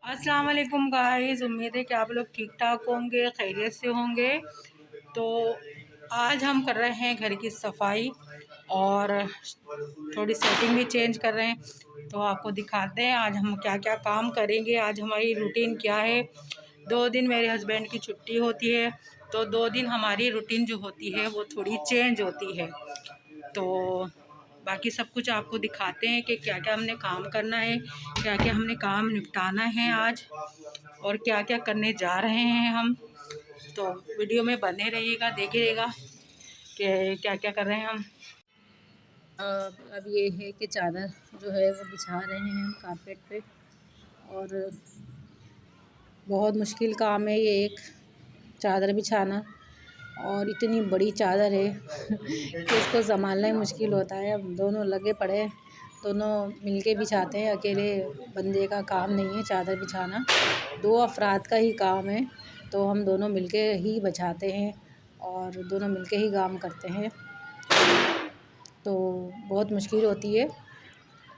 अस्सलाम वालेकुम गाइस, उम्मीद है कि आप लोग ठीक ठाक होंगे, खैरियत से होंगे। तो आज हम कर रहे हैं घर की सफाई और थोड़ी सेटिंग भी चेंज कर रहे हैं। तो आपको दिखाते हैं आज हम क्या क्या काम करेंगे, आज हमारी रूटीन क्या है। 2 दिन मेरे हस्बैंड की छुट्टी होती है, तो 2 दिन हमारी रूटीन जो होती है वो थोड़ी चेंज होती है। तो बाकी सब कुछ आपको दिखाते हैं कि क्या क्या हमने काम करना है, क्या क्या हमने काम निपटाना है आज, और क्या क्या करने जा रहे हैं हम। तो वीडियो में बने रहिएगा, देखिएगा कि क्या क्या कर रहे हैं हम। अब ये है कि चादर जो है वो बिछा रहे हैं हम कारपेट पे, और बहुत मुश्किल काम है ये एक चादर बिछाना, और इतनी बड़ी चादर है कि इसको संभालना ही मुश्किल होता है। अब दोनों लगे पड़े हैं, दोनों मिलके बिछाते हैं, अकेले बंदे का काम नहीं है चादर बिछाना, 2 अफराद का ही काम है। तो हम दोनों मिलके ही बिछाते हैं और दोनों मिलके ही काम करते हैं। तो बहुत मुश्किल होती है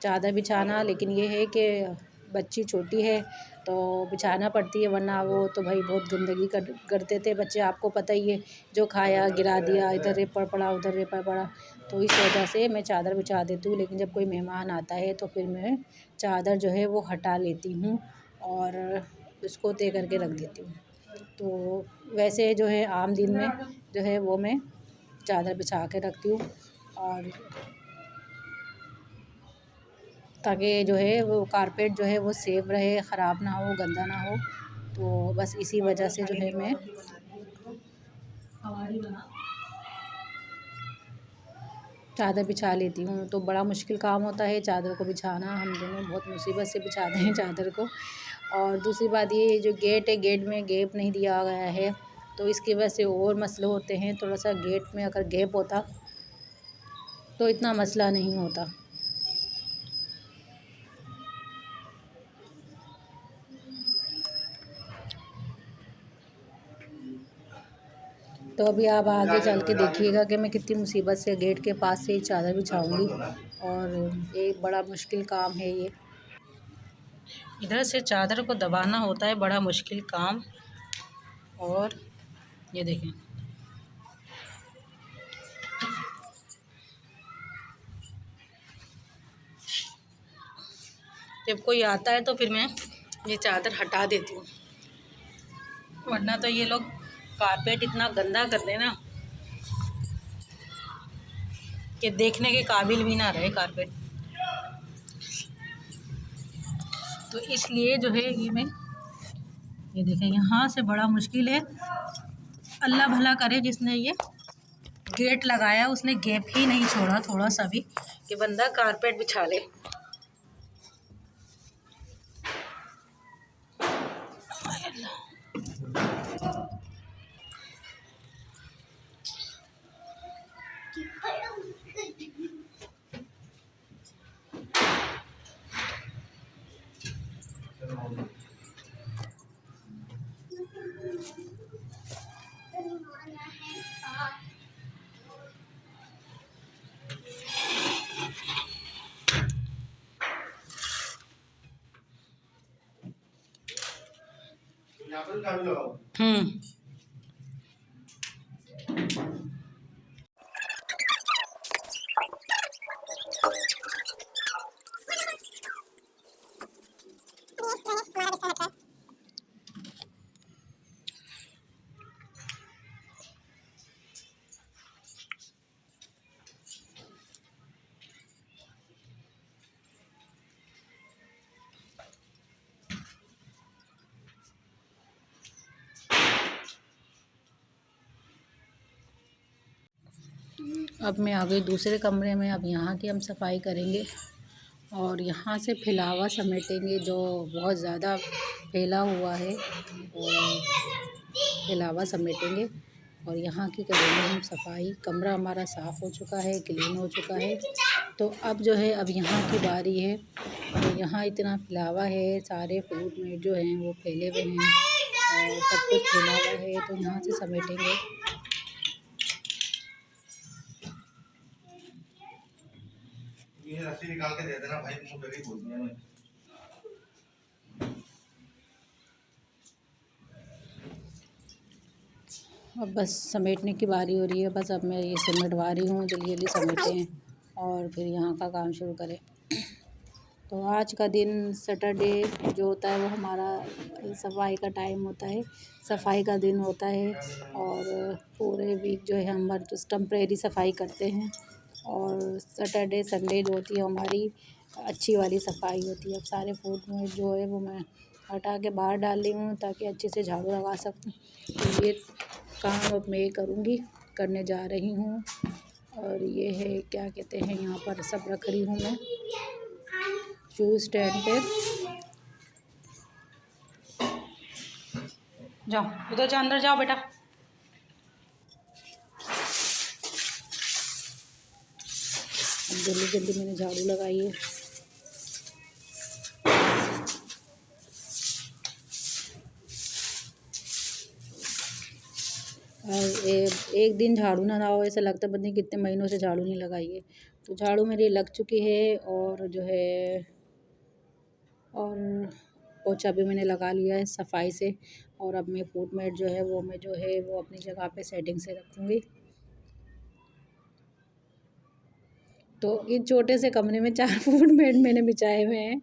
चादर बिछाना, लेकिन ये है कि बच्ची छोटी है तो बिछाना पड़ती है, वरना वो तो भाई बहुत गंदगी करते थे बच्चे, आपको पता ही है, जो खाया गिरा दिया, इधर रेपड़ पड़ा उधर रेपड़ पड़ा। तो इस वजह से मैं चादर बिछा देती हूँ, लेकिन जब कोई मेहमान आता है तो फिर मैं चादर जो है वो हटा लेती हूँ और उसको तय करके रख देती हूँ। तो वैसे जो है आम दिन में जो है वो मैं चादर बिछा के रखती हूँ, और ताकि जो है वो कारपेट जो है वो सेफ रहे, ख़राब ना हो, गंदा ना हो। तो बस इसी वजह से जो है मैं चादर बिछा लेती हूँ। तो बड़ा मुश्किल काम होता है चादर को बिछाना, हम दोनों बहुत मुसीबत से बिछाते हैं चादर को। और दूसरी बात ये जो गेट है, गेट में गैप नहीं दिया गया है, तो इसकी वजह से और मसले होते हैं। थोड़ा सा गेट में अगर गैप होता तो इतना मसला नहीं होता। तो अभी आप आगे चल के देखिएगा कि मैं कितनी मुसीबत से गेट के पास से ही चादर बिछाऊंगी, और ये बड़ा मुश्किल काम है ये। इधर से चादर को दबाना होता है, बड़ा मुश्किल काम। और ये देखें, जब कोई आता है तो फिर मैं ये चादर हटा देती हूँ, वरना तो ये लोग कारपेट इतना गंदा कर देना कि देखने के काबिल भी ना रहे कारपेट। तो इसलिए जो है ये मैं, ये देखें, यहाँ से बड़ा मुश्किल है। अल्लाह भला करे जिसने ये गेट लगाया उसने गैप ही नहीं छोड़ा थोड़ा सा भी कि बंदा कारपेट बिछा ले। अब मैं आ गई दूसरे कमरे में। अब यहाँ की हम सफाई करेंगे और यहाँ से फैलावा समेटेंगे जो बहुत ज़्यादा फैला हुआ है, और फैलावा समेटेंगे और यहाँ की करेंगे हम सफाई। कमरा हमारा साफ़ हो चुका है, क्लीन हो चुका है। तो अब जो है अब यहाँ की बारी है। तो यहाँ इतना फैलावा है, सारे फ्रूट में जो हैं वो फैले हुए हैं और सब कुछ फैला हुआ है, तो यहाँ से समेटेंगे। ये रस्सी निकाल के दे देना भाई, मुंह पे भी बोल दिया मैं। अब बस समेटने की बारी हो रही है। बस अब मैं ये समेटवा रही हूँ, जल्दी जल्दी समेटें हैं और फिर यहाँ का काम शुरू करें। तो आज का दिन सैटरडे जो होता है वो हमारा सफाई का टाइम होता है, सफाई का दिन होता है। और पूरे वीक जो है हम बस टेम्परेरी सफाई करते हैं और सैटरडे संडे जो होती है हमारी अच्छी वाली सफाई होती है। अब सारे फूड में जो है वो मैं हटा के बाहर डाल रही हूँ ताकि अच्छे से झाड़ू लगा सकूँ। तो ये काम अब मैं करूँगी, करने जा रही हूँ। और ये है क्या कहते हैं, यहाँ पर सब रख रही हूँ मैं शूज़ स्टैंड पे। जाओ उधर जाओ, अंदर जाओ बेटा। अब जल्दी जल्दी मैंने झाड़ू लगाई है। और एक दिन झाड़ू ना हो ऐसा लगता है पता नहीं कितने महीनों से झाड़ू नहीं लगाई है। तो झाड़ू मेरी लग चुकी है और जो है और पोछा भी मैंने लगा लिया है सफाई से। और अब मैं फूड मैट जो है वो अपनी जगह पे सेटिंग से रखूँगी। तो इस छोटे से कमरे में 4 फूड मैट मैंने बिछाए हुए हैं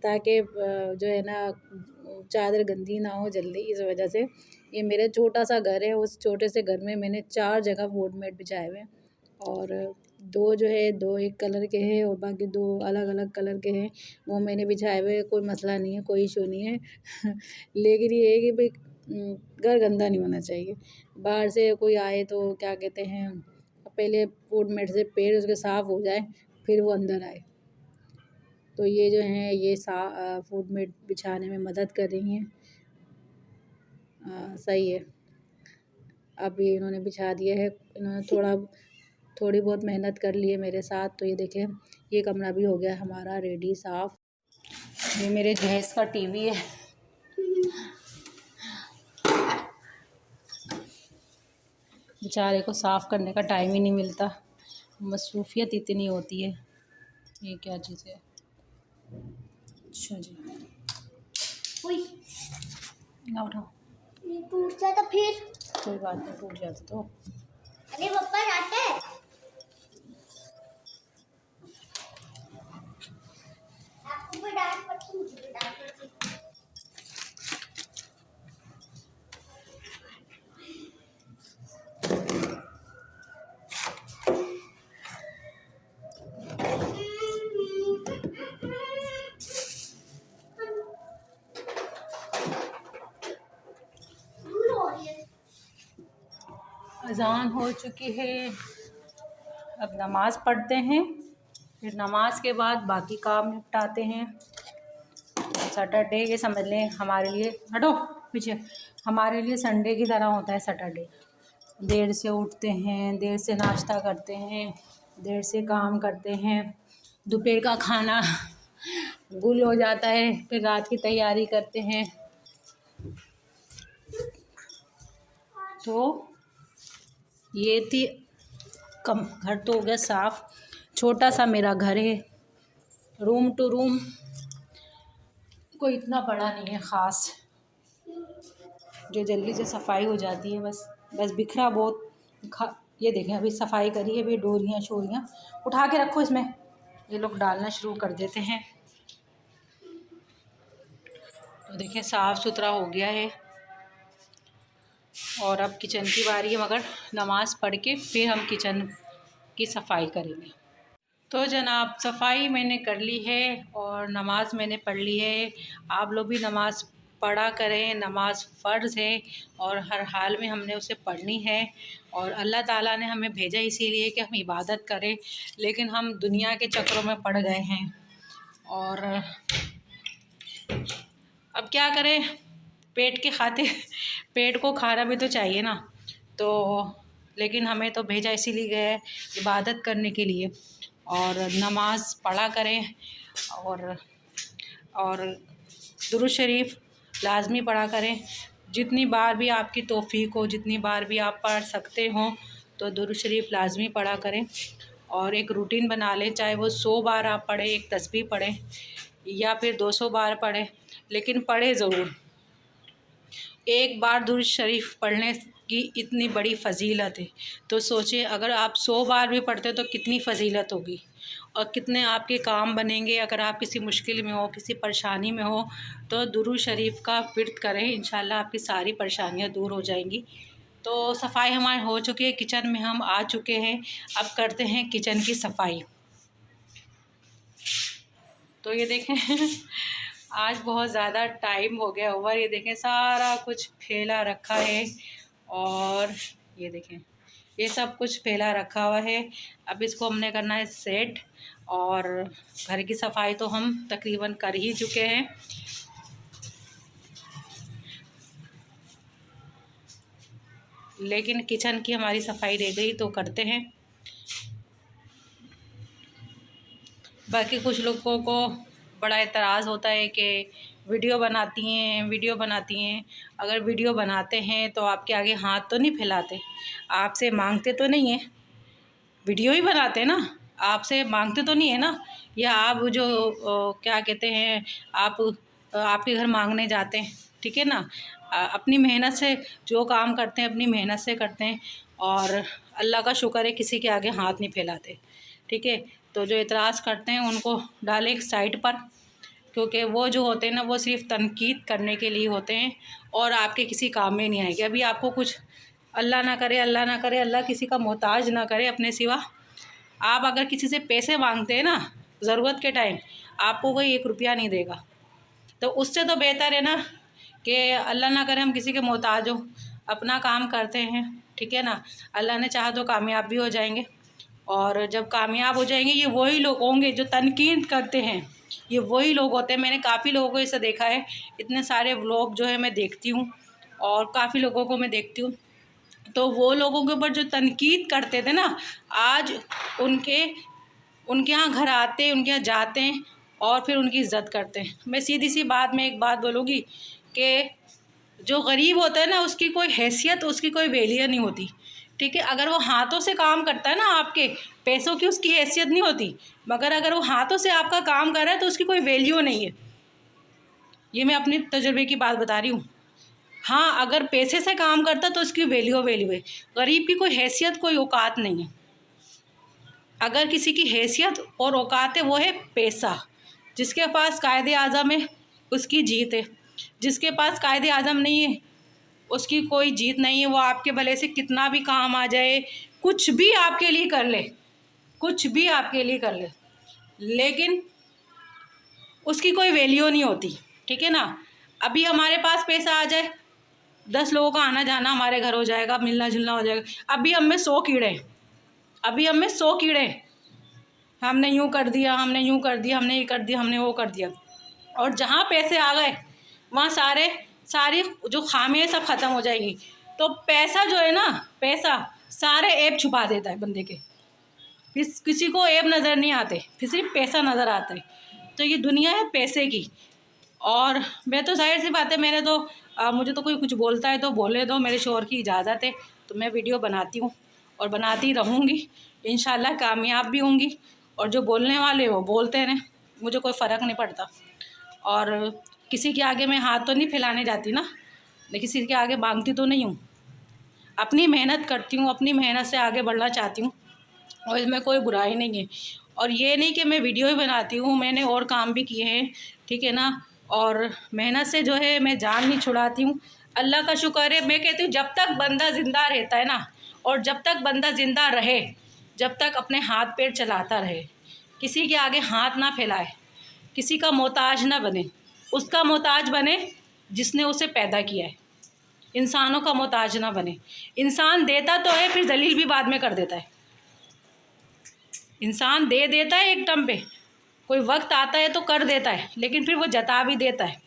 ताकि जो है ना चादर गंदी ना हो जल्दी। इस वजह से ये मेरा छोटा सा घर है, उस छोटे से घर में मैंने 4 जगह फूड मैट बिछाए हुए हैं। और 2 जो है 2 एक कलर के हैं और बाकी 2 अलग अलग कलर के हैं, वो मैंने बिछाए हुए। कोई मसला नहीं है, कोई इशू नहीं है लेकिन ये है कि भाई घर गंदा नहीं होना चाहिए। बाहर से कोई आए तो क्या कहते हैं, पहले फूड मैट से पैर उसके साफ़ हो जाए फिर वो अंदर आए। तो ये जो है ये फूड मैट बिछाने में मदद कर रही हैं। सही है। अब ये इन्होंने बिछा दिया है, इन्होंने थोड़ी बहुत मेहनत कर ली है मेरे साथ। तो ये देखें ये कमरा भी हो गया हमारा रेडी साफ़। ये मेरे गैस का टीवी है। बेचारे को साफ़ करने का टाइम ही नहीं मिलता, मसरूफियत इतनी होती है। ये क्या चीज़ है? अच्छा जी, ना उठाओ, टूट जाता फिर। कोई बात नहीं, टूट जाता तो। अरे पापा जाते हैं, आपको भी डांट पड़ती, मुझे भी डांट पड़ती। अज़ान हो चुकी है, अब नमाज़ पढ़ते हैं, फिर नमाज के बाद बाकी काम निपटाते हैं। सैटरडे ये समझ लें हमारे लिए, हटो पीछे, हमारे लिए संडे की तरह होता है सैटरडे। देर से उठते हैं, देर से नाश्ता करते हैं, देर से काम करते हैं, दोपहर का खाना गुल हो जाता है, फिर रात की तैयारी करते हैं। तो ये थी घर तो हो गया साफ़। छोटा सा मेरा घर है, रूम टू रूम, कोई इतना बड़ा नहीं है ख़ास, जो जल्दी से सफाई हो जाती है। बस बिखरा बहुत। ये देखें अभी सफाई करी है, अभी डोरियाँ शोरियाँ उठा के रखो इसमें, ये लोग डालना शुरू कर देते हैं। तो देखें साफ़ सुथरा हो गया है। और अब किचन की बारी है, मगर नमाज़ पढ़ के फिर हम किचन की सफाई करेंगे। तो जनाब सफाई मैंने कर ली है और नमाज़ मैंने पढ़ ली है। आप लोग भी नमाज़ पढ़ा करें, नमाज़ फ़र्ज़ है और हर हाल में हमने उसे पढ़नी है। और अल्लाह ताला ने हमें भेजा इसीलिए कि हम इबादत करें, लेकिन हम दुनिया के चक्करों में पड़ गए हैं। और अब क्या करें, पेट के खातिर पेट को खाना भी तो चाहिए ना। तो लेकिन हमें तो भेजा इसीलिए गया है इबादत करने के लिए। और नमाज़ पढ़ा करें और दुरूद शरीफ लाज़मी पढ़ा करें। जितनी बार भी आपकी तौफ़ीक हो, जितनी बार भी आप पढ़ सकते हों, तो दुरूद शरीफ लाज़मी पढ़ा करें। और एक रूटीन बना लें, चाहे वो 100 बार आप पढ़ें, एक तस्बीह पढ़ें या फिर 200 बार पढ़ें, लेकिन पढ़ें ज़रूर। एक बार दुरूद शरीफ पढ़ने की इतनी बड़ी फ़जीलत है। तो सोचिए अगर आप 100 बार भी पढ़ते तो कितनी फ़जीलत होगी और कितने आपके काम बनेंगे। अगर आप किसी मुश्किल में हो, किसी परेशानी में हो, तो दुरूद शरीफ का विर्द करें, इंशाल्लाह आपकी सारी परेशानियां दूर हो जाएंगी। तो सफाई हमारी हो चुकी है, किचन में हम आ चुके हैं। अब करते हैं किचन की सफाई। तो ये देखें आज बहुत ज़्यादा टाइम हो गया ओवर। ये देखें सारा कुछ फैला रखा है और ये देखें ये सब फैला फैला रखा हुआ है। अब इसको हमने करना है सेट। और घर की सफाई तो हम तकरीबन कर ही चुके हैं, लेकिन किचन की हमारी सफाई रह गई तो करते हैं। बाकी कुछ लोगों को बड़ा एतराज़ होता है कि वीडियो बनाती हैं। अगर वीडियो बनाते हैं तो आपके आगे हाथ तो नहीं फैलाते, आपसे मांगते तो नहीं है। वीडियो ही बनाते हैं ना, आपसे मांगते तो नहीं है ना। या आप जो क्या कहते हैं, आपके घर मांगने जाते हैं, ठीक है ना। अपनी मेहनत से जो काम करते हैं अपनी मेहनत से करते हैं और अल्लाह का शुक्र है किसी के आगे हाथ नहीं फैलाते, ठीक है। तो जो इतराज़ करते हैं उनको डालें एक साइड पर, क्योंकि वो जो होते हैं ना वो सिर्फ तनकीद करने के लिए होते हैं और आपके किसी काम में नहीं आएंगे। अभी आपको कुछ अल्लाह ना करे, अल्लाह किसी का मोहताज ना करे अपने सिवा। आप अगर किसी से पैसे मांगते हैं ना ज़रूरत के टाइम, आपको कोई 1 रुपया नहीं देगा। तो उससे तो बेहतर है ना कि अल्लाह ना करे हम किसी के मोहताज हो, अपना काम करते हैं, ठीक है ना। अल्लाह ने चाहा तो कामयाब भी हो जाएंगे। और जब कामयाब हो जाएंगे ये वही लोग होंगे जो तनकीद करते हैं, ये वही लोग होते हैं। मैंने काफ़ी लोगों को इसे देखा है, इतने सारे व्लॉग जो है मैं देखती हूँ और काफ़ी लोगों को मैं देखती हूँ। तो वो लोगों के ऊपर जो तनकीद करते थे ना, आज उनके यहाँ घर आते हैं, उनके यहाँ जाते हैं और फिर उनकी इज़्ज़त करते हैं। मैं सीधी सी बात में एक बात बोलूँगी कि जो गरीब होता है ना उसकी कोई हैसियत, उसकी कोई वैल्यू नहीं होती, ठीक है। अगर वो हाथों से काम करता है ना, आपके पैसों की उसकी हैसियत नहीं होती, मगर अगर वो हाथों से आपका काम कर रहा है तो उसकी कोई वैल्यू नहीं है। ये मैं अपने तजुर्बे की बात बता रही हूँ। हाँ, अगर पैसे से काम करता तो उसकी वैल्यू है। गरीब की कोई हैसियत, कोई औकात नहीं है। अगर किसी की हैसियत और औकात है वो है पैसा। जिसके पास कायदे आज़म है उसकी जीत है, जिसके पास कायदे आज़म नहीं है उसकी कोई जीत नहीं है। वो आपके भले से कितना भी काम आ जाए, कुछ भी आपके लिए कर ले, कुछ भी आपके लिए कर ले, लेकिन उसकी कोई वैल्यू नहीं होती, ठीक है ना। अभी हमारे पास पैसा आ जाए, 10 लोगों का आना जाना हमारे घर हो जाएगा, मिलना जुलना हो जाएगा। अभी हम में 100 कीड़े, हमने यूँ कर दिया, हमने यूँ कर दिया, हमने ये कर दिया, हमने वो कर दिया। और जहाँ पैसे आ गए वहाँ सारी जो खामियाँ सब ख़त्म हो जाएगी। तो पैसा जो है ना, पैसा सारे ऐब छुपा देता है बंदे के। किसी को ऐब नज़र नहीं आते, फिर सिर्फ पैसा नज़र आता है। तो ये दुनिया है पैसे की। और मैं तो जाहिर सी बात है, मैंने तो मुझे तो कोई कुछ बोलता है तो बोलने दो, मेरे शौहर की इजाज़त है तो मैं वीडियो बनाती हूँ और बनाती रहूँगी। इंशाल्लाह कामयाब भी होंगी। और जो बोलने वाले वो बोलते रहें, मुझे कोई फ़र्क नहीं पड़ता। और किसी के आगे मैं हाथ तो नहीं फैलाने जाती ना, मैं किसी के आगे मांगती तो नहीं हूँ। अपनी मेहनत करती हूँ, अपनी मेहनत से आगे बढ़ना चाहती हूँ और इसमें कोई बुराई नहीं है। और ये नहीं कि मैं वीडियो ही बनाती हूँ, मैंने और काम भी किए हैं, ठीक है ना। और मेहनत से जो है मैं जान नहीं छुड़ाती हूँ। अल्लाह का शुक्र है, मैं कहती हूँ जब तक बंदा ज़िंदा रहता है ना, और जब तक बंदा ज़िंदा रहे, जब तक अपने हाथ पैर चलाता रहे, किसी के आगे हाथ ना फैलाए, किसी का मोहताज ना बने। उसका मोहताज बने जिसने उसे पैदा किया है, इंसानों का मोहताज ना बने। इंसान देता तो है, फिर जलील भी बाद में कर देता है। इंसान दे देता है एक टर्म पे, कोई वक्त आता है तो कर देता है, लेकिन फिर वो जता भी देता है।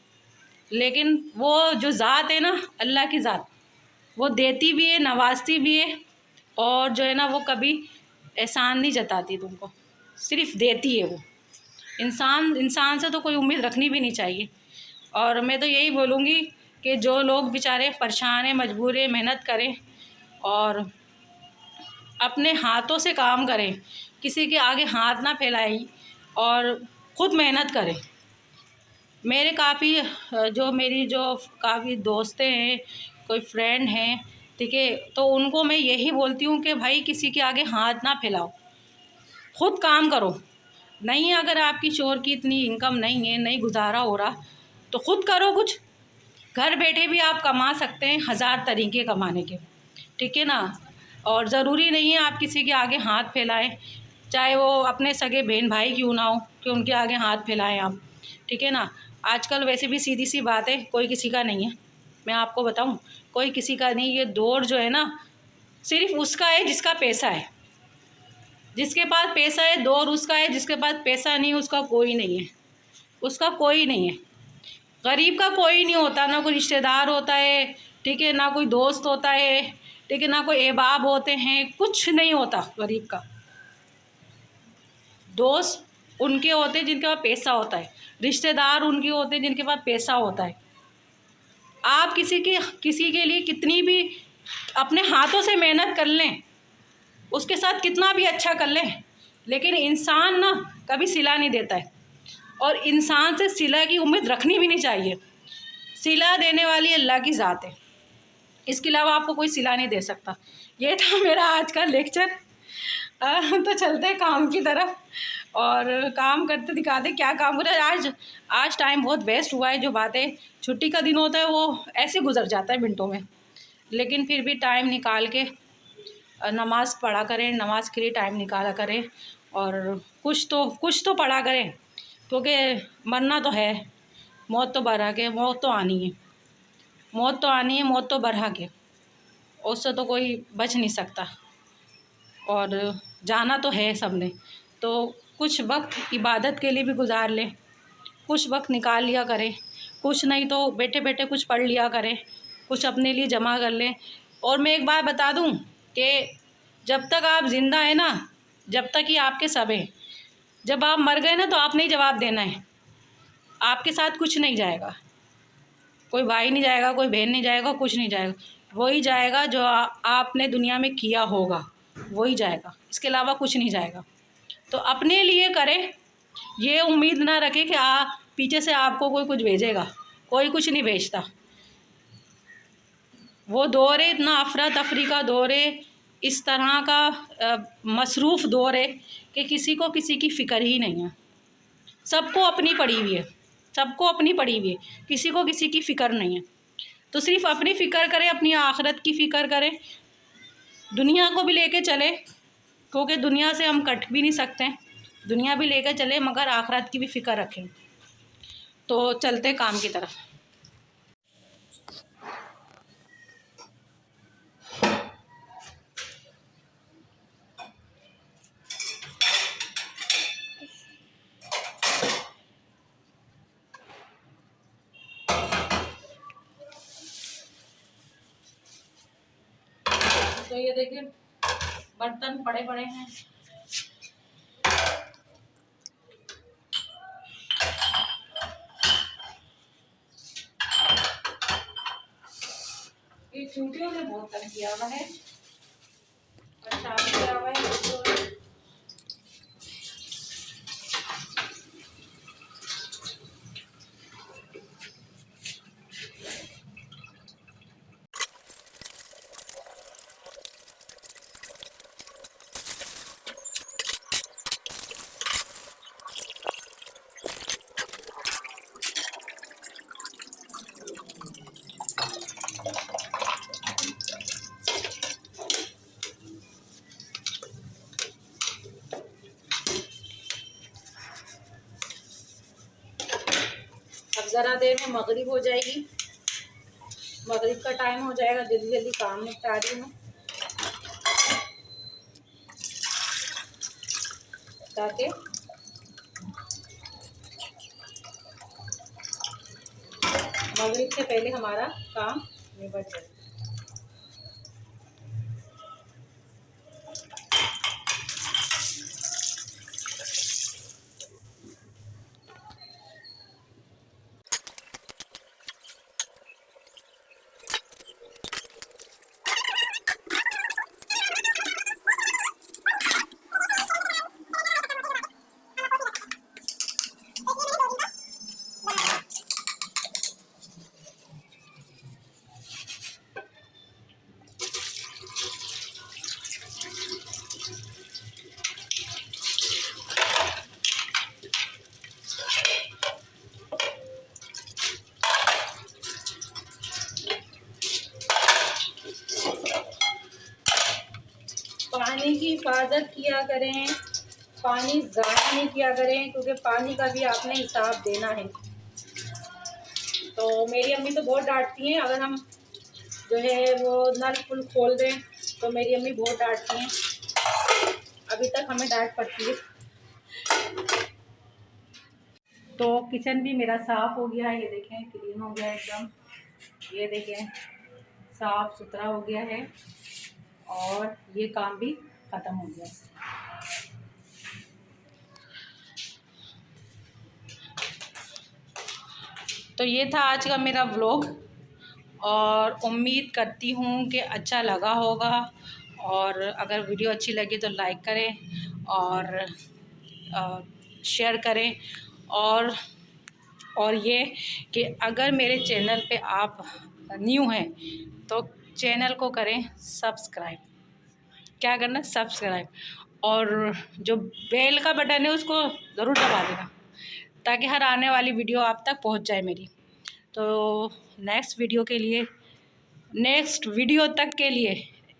लेकिन वो जो ज़ात है ना, अल्लाह की ज़ात, वो देती भी है, नवाजती भी है। और जो है ना वो कभी एहसान नहीं जताती तुमको, सिर्फ देती है वो। इंसान से तो कोई उम्मीद रखनी भी नहीं चाहिए। और मैं तो यही बोलूँगी कि जो लोग बेचारे परेशान हैं, मजबूर हैं, मेहनत करें और अपने हाथों से काम करें, किसी के आगे हाथ ना फैलाएं और ख़ुद मेहनत करें। मेरी जो काफ़ी दोस्तें हैं, कोई फ्रेंड हैं, ठीक है। तो उनको मैं यही बोलती हूँ कि भाई किसी के आगे हाथ ना फैलाओ, खुद काम करो। नहीं, अगर आपकी शोहर की इतनी इनकम नहीं है, नहीं गुजारा हो रहा, तो खुद करो कुछ। घर बैठे भी आप कमा सकते हैं, 1000 तरीके कमाने के, ठीक है ना। और ज़रूरी नहीं है आप किसी के आगे हाथ फैलाएं, चाहे वो अपने सगे बहन भाई क्यों ना हो कि उनके आगे हाथ फैलाएं आप, ठीक है ना। आजकल वैसे भी सीधी सी बात है, कोई किसी का नहीं है। मैं आपको बताऊं, कोई किसी का नहीं। ये दौर जो है ना, सिर्फ उसका है जिसका पैसा है। जिसके पास पैसा है दौर उसका है, जिसके पास पैसा नहीं उसका कोई नहीं है, उसका कोई नहीं है। गरीब का कोई नहीं होता, ना कोई रिश्तेदार होता है, ठीक है, ना कोई दोस्त होता है, ठीक है, ना कोई अहबाब होते हैं, कुछ नहीं होता गरीब का। दोस्त उनके होते हैं जिनके पास पैसा होता है, रिश्तेदार उनके होते हैं जिनके पास पैसा होता है। आप किसी के लिए कितनी भी अपने हाथों से मेहनत कर लें, उसके साथ कितना भी अच्छा कर लें, लेकिन इंसान ना कभी सिला नहीं देता है। और इंसान से सिला की उम्मीद रखनी भी नहीं चाहिए। सिला देने वाली अल्लाह की ज़ात है, इसके अलावा आपको कोई सिला नहीं दे सकता। ये था मेरा आज का लेक्चर। तो चलते हैं काम की तरफ और काम करते दिखाते क्या काम कर रहे हैं। आज टाइम बहुत वेस्ट हुआ है। जो बातें छुट्टी का दिन होता है वो ऐसे गुजर जाता है मिनटों में, लेकिन फिर भी टाइम निकाल के नमाज़ पढ़ा करें, नमाज के लिए टाइम निकाला करें और कुछ तो पढ़ा करें, क्योंकि मरना तो है, मौत तो बरहा के, मौत तो आनी है, मौत तो आनी है, मौत तो बरहा के, उससे तो कोई बच नहीं सकता और जाना तो है सबने। तो कुछ वक्त इबादत के लिए भी गुजार लें, कुछ वक्त निकाल लिया करें, कुछ नहीं तो बैठे बैठे कुछ पढ़ लिया करें, कुछ अपने लिए जमा कर लें। और मैं एक बात बता दूं कि जब तक आप ज़िंदा हैं ना, जब तक ही आपके सब हैं। जब आप मर गए ना तो आपने ही जवाब देना है। आपके साथ कुछ नहीं जाएगा, कोई भाई नहीं जाएगा, कोई बहन नहीं जाएगा, कुछ नहीं जाएगा। वही जाएगा जो आपने दुनिया में किया होगा, वही जाएगा, इसके अलावा कुछ नहीं जाएगा। तो अपने लिए करें, ये उम्मीद ना रखें कि पीछे से आपको कोई कुछ भेजेगा, कोई कुछ नहीं भेजता। वो दौर है, इतना अफरा तफरी का दौर है, इस तरह का मसरूफ़ दौर है कि किसी को किसी की फ़िक्र ही नहीं है। सबको अपनी पड़ी हुई है, सबको अपनी पड़ी हुई है, किसी को किसी की फ़िक्र नहीं है। तो सिर्फ अपनी फ़िक्र करें, अपनी आखिरत की फ़िक्र करें, दुनिया को भी लेके चले, क्योंकि दुनिया से हम कट भी नहीं सकते। दुनिया भी लेकर चले मगर आखिरत की भी फ़िक्र रखें। तो चलते काम की तरफ। तो ये देखिए बर्तन पड़े पड़े हैं, ये चूटियों ने बहुत तंग किया हुआ है, परेशान किया हुआ है। अब ज़रा देर में मगरिब हो जाएगी, मगरिब का टाइम हो जाएगा, जल्दी जल्दी काम निपटा रही हूँ ताकि मगरिब से पहले हमारा काम निपट जाए। पानी की हिफाजत किया करें, पानी ज़ाया नहीं किया करें, क्योंकि पानी का भी आपने हिसाब देना है। तो मेरी अम्मी तो बहुत डांटती हैं अगर हम जो है वो नल फुल खोल दें, तो मेरी अम्मी बहुत डांटती हैं। अभी तक हमें डांट पड़ती है। तो किचन भी मेरा साफ़ हो गया है, ये देखें क्लीन हो गया एकदम, ये देखें साफ़ सुथरा हो गया है और ये काम भी ख़त्म हो गया। तो ये था आज का मेरा व्लॉग और उम्मीद करती हूँ कि अच्छा लगा होगा। और अगर वीडियो अच्छी लगी तो लाइक करें और शेयर करें। और ये कि अगर मेरे चैनल पे आप न्यू हैं तो चैनल को करें सब्सक्राइब। क्या करना? सब्सक्राइब। और जो बेल का बटन है उसको ज़रूर दबा देना, ताकि हर आने वाली वीडियो आप तक पहुंच जाए मेरी। तो नेक्स्ट वीडियो तक के लिए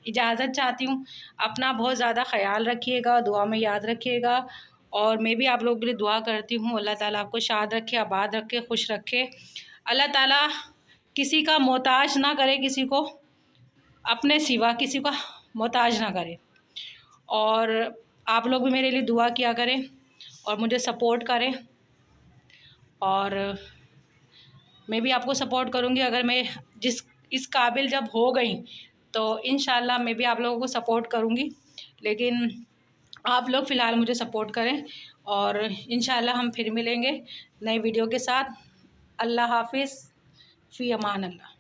इजाज़त चाहती हूँ। अपना बहुत ज़्यादा ख़याल रखिएगा, दुआ में याद रखिएगा। और मैं भी आप लोगों के लिए दुआ करती हूँ, अल्लाह ताला आपको शाद रखे, आबाद रखे, खुश रखे। अल्लाह ताला किसी का मोहताज ना करे, किसी को अपने सिवा किसी का मोहताज ना करे। और आप लोग भी मेरे लिए दुआ किया करें और मुझे सपोर्ट करें। और मैं भी आपको सपोर्ट करूँगी। अगर मैं इस काबिल जब हो गई तो इंशाल्लाह मैं भी आप लोगों को सपोर्ट करूँगी। लेकिन आप लोग फ़िलहाल मुझे सपोर्ट करें और इंशाल्लाह हम फिर मिलेंगे नई वीडियो के साथ। अल्लाह हाफ़िज़, फ़ी अमान अल्लाह।